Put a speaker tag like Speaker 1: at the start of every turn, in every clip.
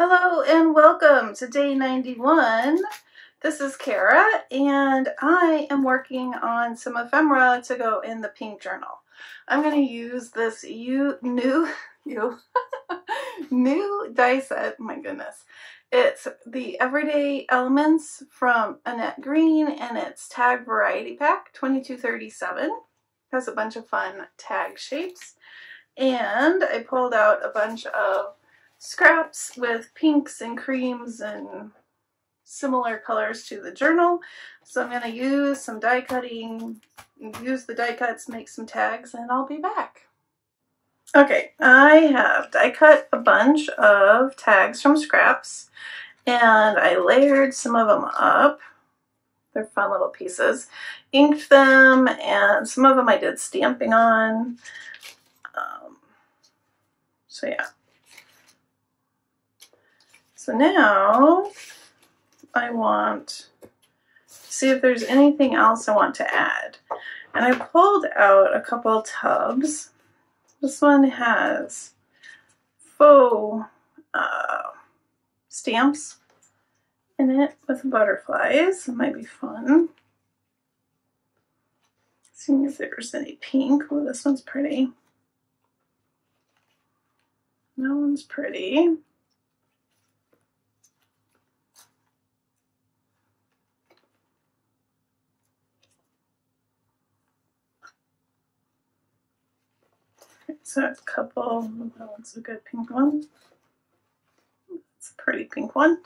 Speaker 1: Hello and welcome to day 91. This is Kara and I am working on some ephemera to go in the pink journal. I'm going to use this new die set. My goodness. It's the Everyday Elements from Annette Green and it's tag variety pack 2237. Has a bunch of fun tag shapes. And I pulled out a bunch of scraps with pinks and creams and similar colors to the journal. So I'm going to use some die cutting, use the die cuts, make some tags, and I'll be back. Okay, I have die cut a bunch of tags from scraps and I layered some of them up. They're fun little pieces. Inked them and some of them I did stamping on. So yeah. So now I want to see if there's anything else I want to add. And I pulled out a couple tubs. This one has faux stamps in it with butterflies. It might be fun. Seeing if there's any pink. Oh, this one's pretty. That one's pretty. So a couple, that one's a good pink one. It's a pretty pink one.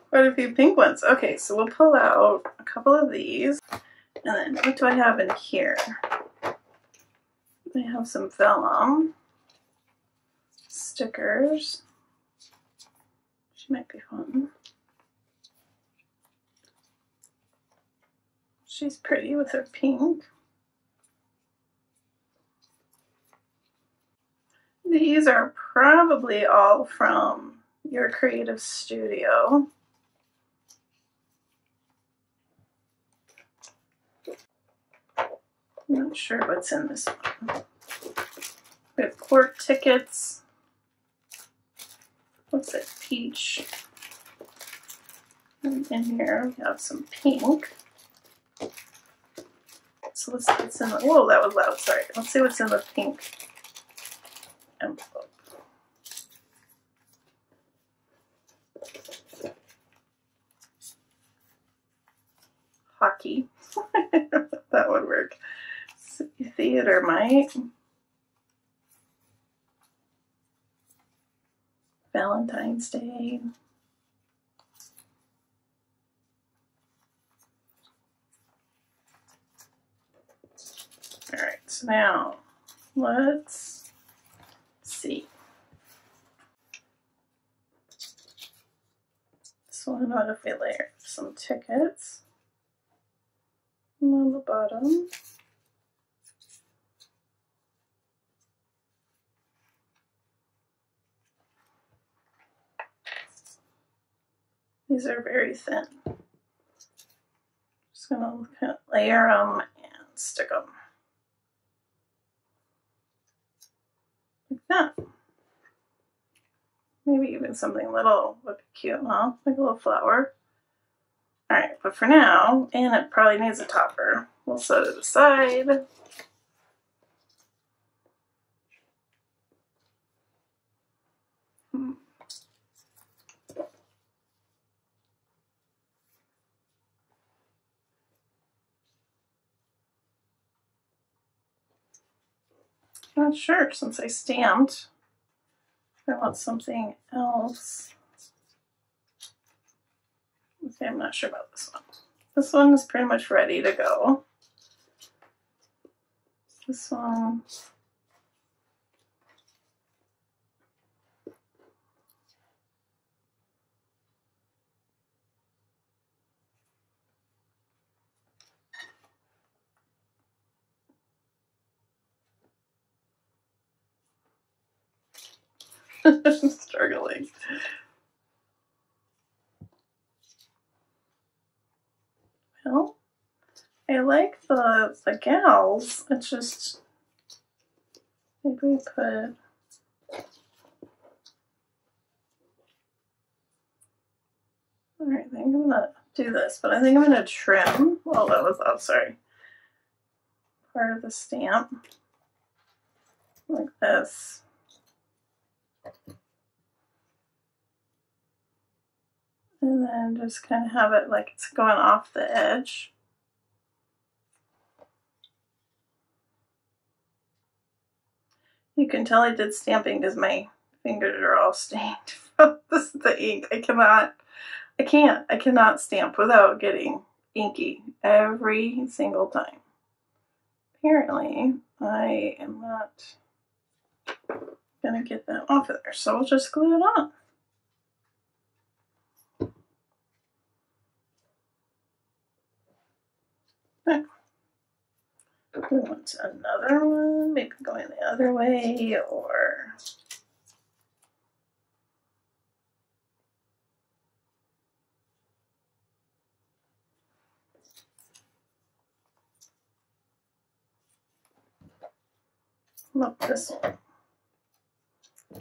Speaker 1: Quite a few pink ones. Okay, so we'll pull out a couple of these. And then what do I have in here? I have some vellum stickers. She might be fun. She's pretty with her pink. These are probably all from your creative studio. I'm not sure what's in this one. We have court tickets. What's it? Peach. And in here we have some pink. So let's see what's in the, whoa, that was loud, sorry. Let's see what's in the pink envelope. Hockey. That would work. Theater might. Valentine's Day. All right, so now let's see. So what if we layer some tickets on the bottom? These are very thin. Just gonna layer them and stick them like that. Maybe even something little would be cute, huh? Like a little flower. All right, but for now, and it probably needs a topper. We'll set it aside. Not sure, since I stamped. I want something else. Okay, I'm not sure about this one. This one is pretty much ready to go. This one. I'm struggling. Well, I like the gals. It's just maybe we put Alright, I think I'm gonna do this, but I think I'm gonna trim, well that was, oh sorry, part of the stamp, like this. And then just kind of have it like it's going off the edge. You can tell I did stamping because my fingers are all stained from the ink. I cannot stamp without getting inky every single time. Apparently, I am not gonna get that off of there, so we'll just glue it on. Okay. We want another one, maybe going the other way, or look this one.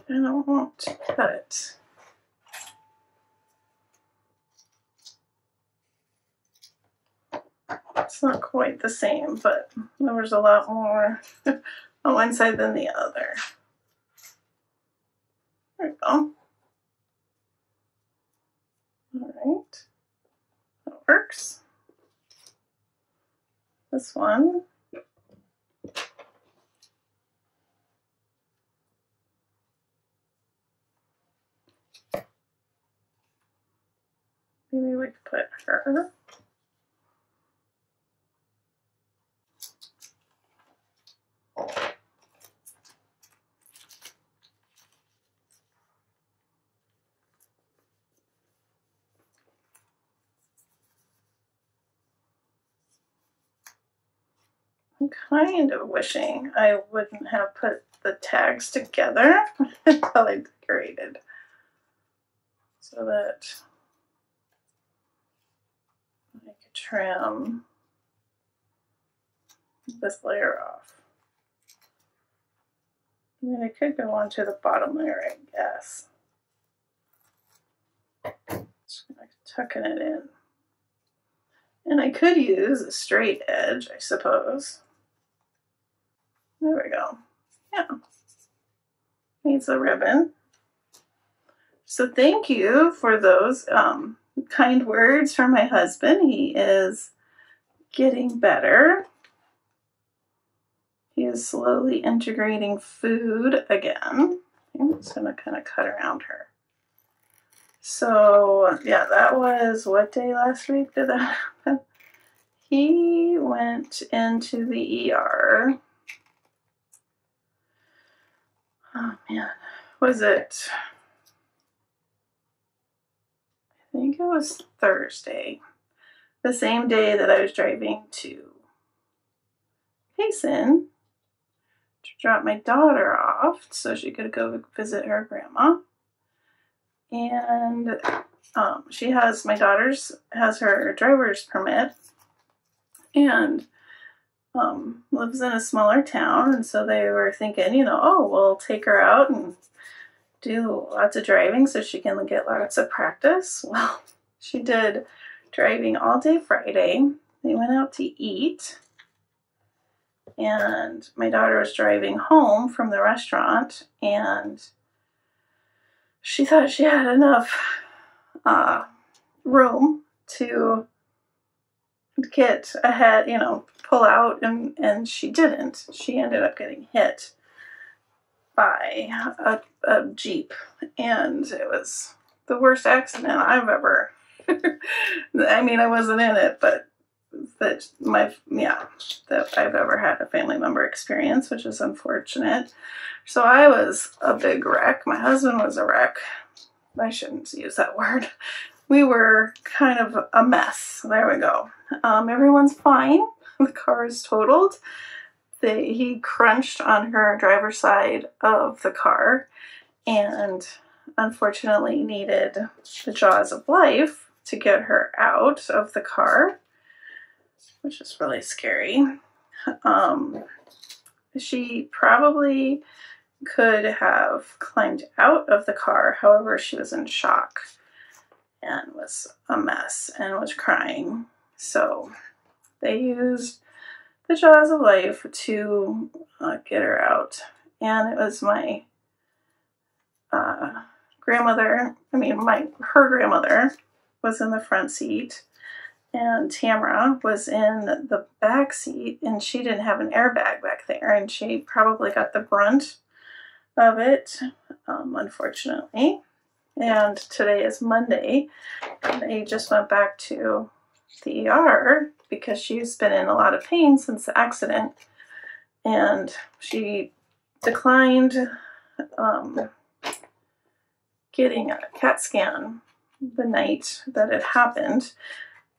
Speaker 1: And I won't cut it. It's not quite the same, but there was a lot more on one side than the other. There we go. Alright. That works. This one. Maybe we could put her. I'm kind of wishing I wouldn't have put the tags together until I decorated, so that I could trim this layer off. I mean, I could go on to the bottom layer, I guess. Just tucking it in. And I could use a straight edge, I suppose. There we go. Yeah. Needs a ribbon. So thank you for those kind words from my husband. He is getting better. He is slowly integrating food again. I'm just going to kind of cut around her. So yeah, that was, what day last week did that happen? He went into the ER. Oh man, was it? I think it was Thursday. The same day that I was driving to Payson to drop my daughter off so she could go visit her grandma. And she has, my daughter's has her driver's permit and lives in a smaller town, and so they were thinking, you know, oh, we'll take her out and do lots of driving so she can get lots of practice. Well, she did driving all day Friday. They went out to eat, and my daughter was driving home from the restaurant, and she thought she had enough room to get ahead, you know, pull out, and she didn't. She ended up getting hit by a Jeep, and it was the worst accident I've ever I mean, I wasn't in it, but that I've ever had a family member experience, which is unfortunate. So I was a big wreck. My husband was a wreck. I shouldn't use that word. We were kind of a mess. There we go. Everyone's fine. The car is totaled. He crunched on her driver's side of the car and unfortunately needed the jaws of life to get her out of the car, which is really scary. She probably could have climbed out of the car, however, she was in shock. and was a mess and was crying. So they used the jaws of life to get her out. And it was my grandmother, her grandmother was in the front seat, and Tamara was in the back seat, and she didn't have an airbag back there, and she probably got the brunt of it, unfortunately. And today is Monday, and they just went back to the ER because she's been in a lot of pain since the accident, and she declined getting a CAT scan the night that it happened,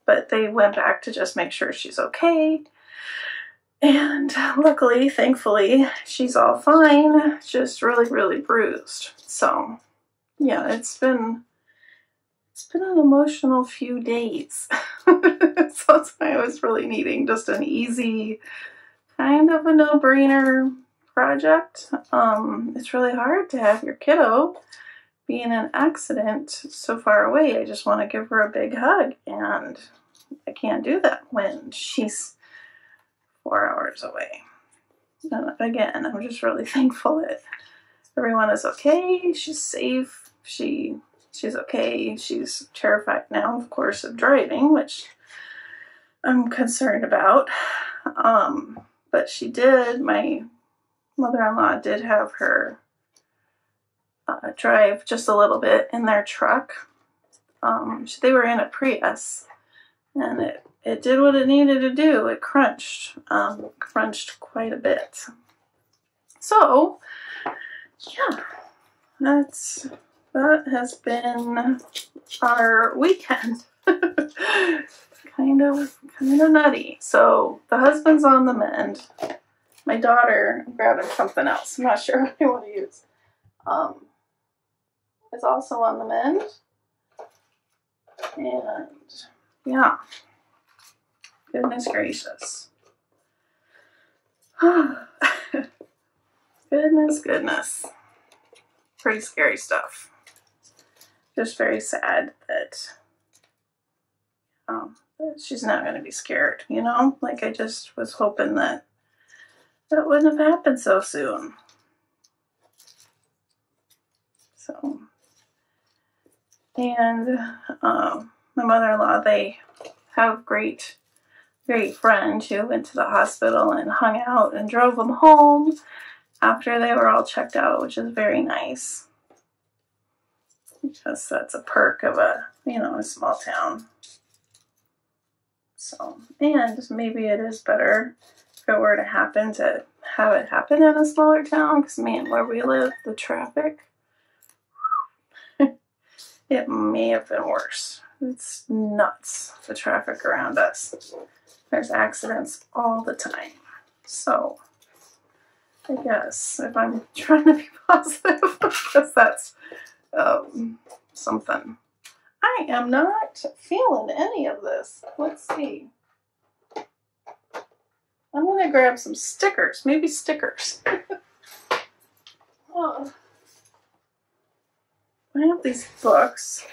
Speaker 1: but they went back to just make sure she's okay. And luckily, thankfully, she's all fine, just really, really bruised. So yeah, it's been an emotional few days. So that's why I was really needing just an easy, kind of a no-brainer project. It's really hard to have your kiddo be in an accident so far away. I just want to give her a big hug, and I can't do that when she's 4 hours away. And again, I'm just really thankful that everyone is okay. She's safe. She's okay. She's terrified now, of course, of driving, which I'm concerned about. But my mother-in-law did have her drive just a little bit in their truck. They were in a Prius, and it did what it needed to do. It crunched quite a bit. So, yeah, that has been our weekend. kind of nutty. So the husband's on the mend. My daughter, I'm grabbing something else. I'm not sure what I want to use. Is also on the mend. And yeah, goodness gracious. Goodness. Pretty scary stuff. Just very sad that she's not going to be scared, you know? Like, I just was hoping that wouldn't have happened so soon. So, and my mother-in-law, they have a great friend who went to the hospital and hung out and drove them home after they were all checked out, which is very nice. Because that's a perk of a small town. So, and maybe it is better if it were to happen to have it happen in a smaller town, because man, where we live, the traffic, it may have been worse. It's nuts, the traffic around us. There's accidents all the time. So, I guess if I'm trying to be positive, because that's something. I am not feeling any of this. Let's see. I'm going to grab some stickers. Maybe stickers. Oh. I have these books,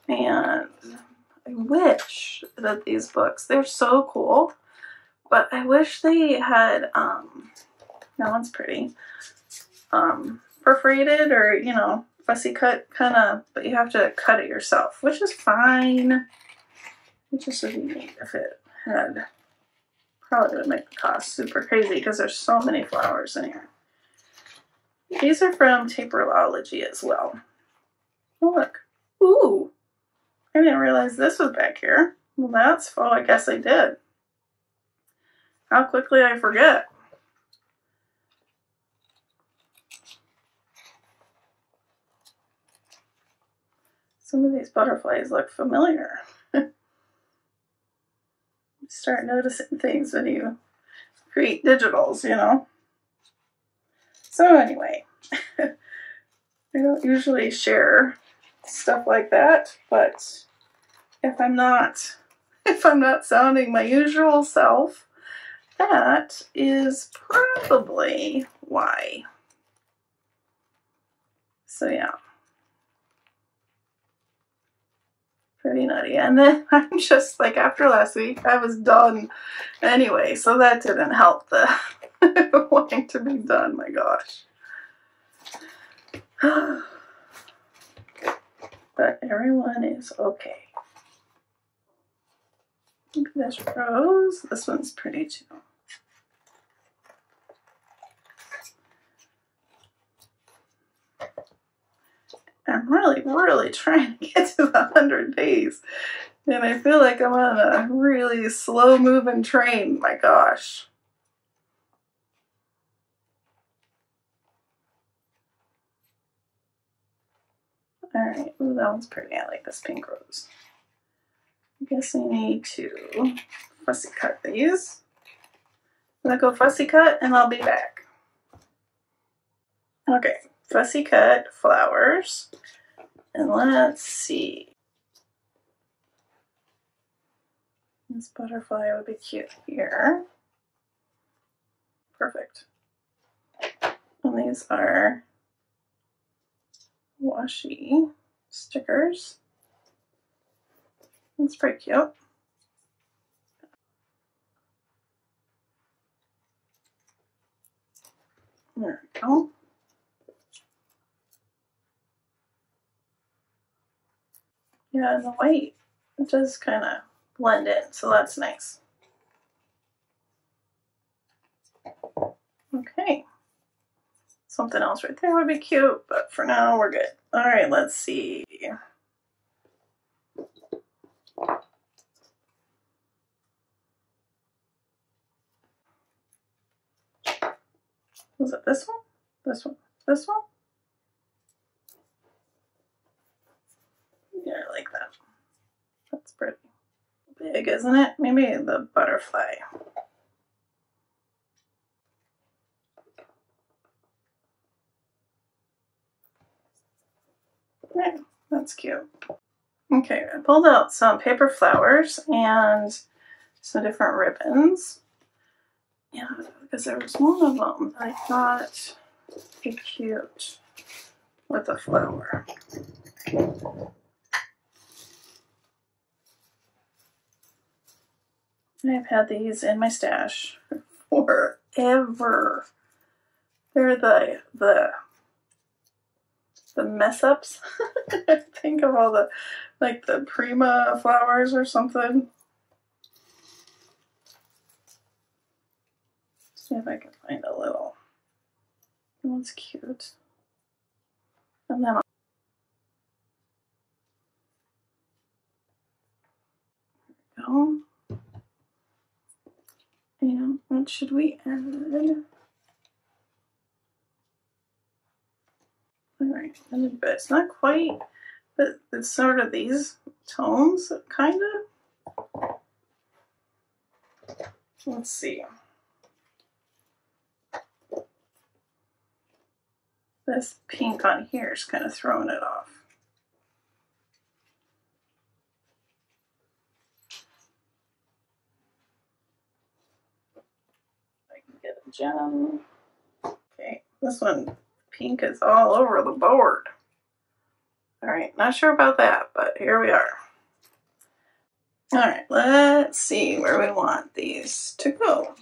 Speaker 1: and I wish that these books, they're so cool, but I wish they had, that one's pretty, perforated or, fussy cut kind of, but you have to cut it yourself, which is fine. It just would be neat if it had, probably would make the cost super crazy because there's so many flowers in here. These are from Taperology as well. Oh, look. Ooh. I didn't realize this was back here. Well, I guess I did. How quickly I forget. Some of these butterflies look familiar. You start noticing things when you create digitals, So anyway, I don't usually share stuff like that, but if I'm not sounding my usual self, that is probably why. So yeah. pretty nutty. And then I'm just like, after last week, I was done anyway, so that didn't help the wanting to be done. My gosh. But everyone is okay. Maybe this rose. This one's pretty too. I'm really trying to get to the 100 days. And I feel like I'm on a really slow moving train. My gosh. Alright, ooh, that one's pretty. I like this pink rose. I guess I need to fussy cut these. I'm gonna go fussy cut and I'll be back. Okay, fussy cut flowers. And let's see. This butterfly would be cute here. Perfect. And these are washi stickers. That's pretty cute. There we go. Yeah, and the white, it does kind of blend in, so that's nice. Okay. Something else right there would be cute, but for now we're good. All right, let's see. Was it this one? This one? This one? Yeah, I like that. That's pretty. Big, isn't it? Maybe the butterfly. Yeah, that's cute. Okay, I pulled out some paper flowers and some different ribbons. Yeah, because there was one of them I thought would be cute with a flower. I've had these in my stash forever. They're the mess ups. Think of all the, like the Prima flowers or something. See if I can find a little. That one's cute. And then go. And what should we add? Alright, but it's not quite, but it's sort of these tones, kind of. Let's see. This pink on here is kind of throwing it off. I can get a gem. Okay, this one, pink is all over the board. Alright, not sure about that, but here we are. Alright, let's see where we want these to go.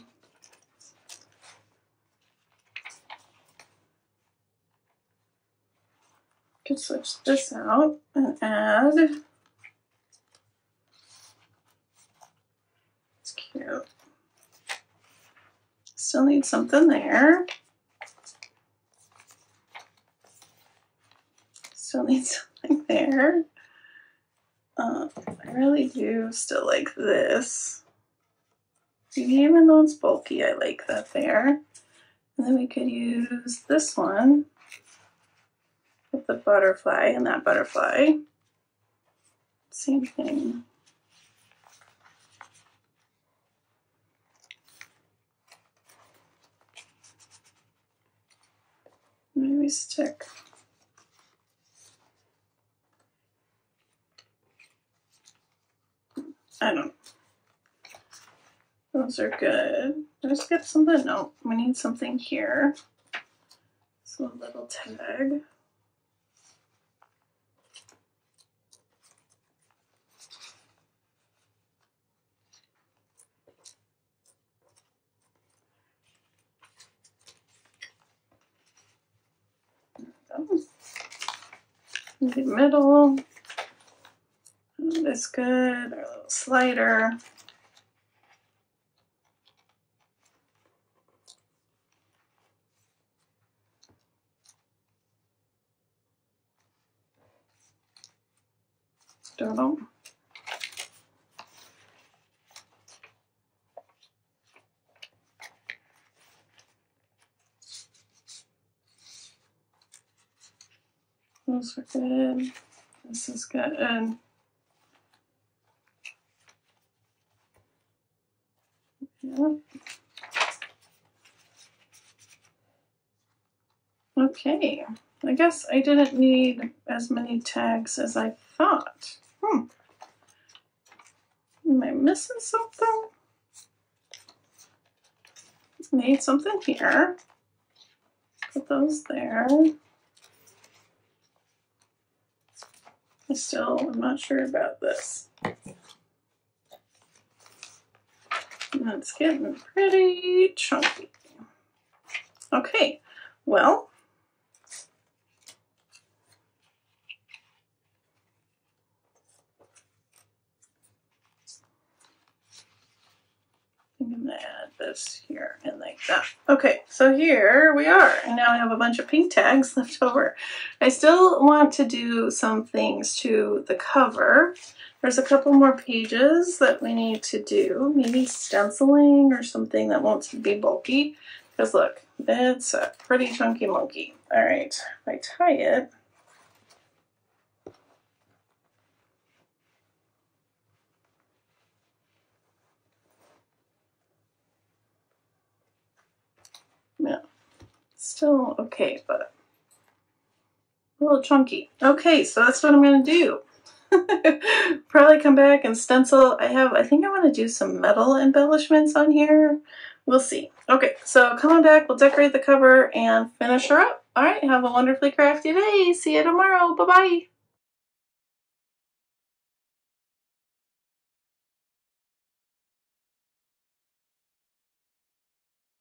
Speaker 1: Could switch this out and add. It's cute. Still need something there. Still need something there. I really do still like this. Even though it's bulky, I like that there. And then we could use this one with the butterfly and that butterfly. Same thing. Maybe stick. I don't know. Those are good. Let's get something. No, we need something here. So a little tag. in the middle. That's good. Our little slider. Doodle. Those are good. This is good. Yep. Okay, I guess I didn't need as many tags as I thought. Am I missing something? Need something here. Put those there. I still am not sure about this. That's getting pretty chunky. Okay, well, I'm gonna add this here and like that. Okay, so here we are, and now I have a bunch of pink tags left over. I still want to do some things to the cover. There's a couple more pages that we need to do, maybe stenciling or something that won't be bulky. Because look, it's a pretty chunky monkey. All right, if I tie it, yeah, still okay, but a little chunky. Okay, so that's what I'm gonna do. Probably come back and stencil. I think I want to do some metal embellishments on here. We'll see. Okay, so come on back, we'll decorate the cover and finish her up. All right, have a wonderfully crafty day. See you tomorrow. Bye-bye.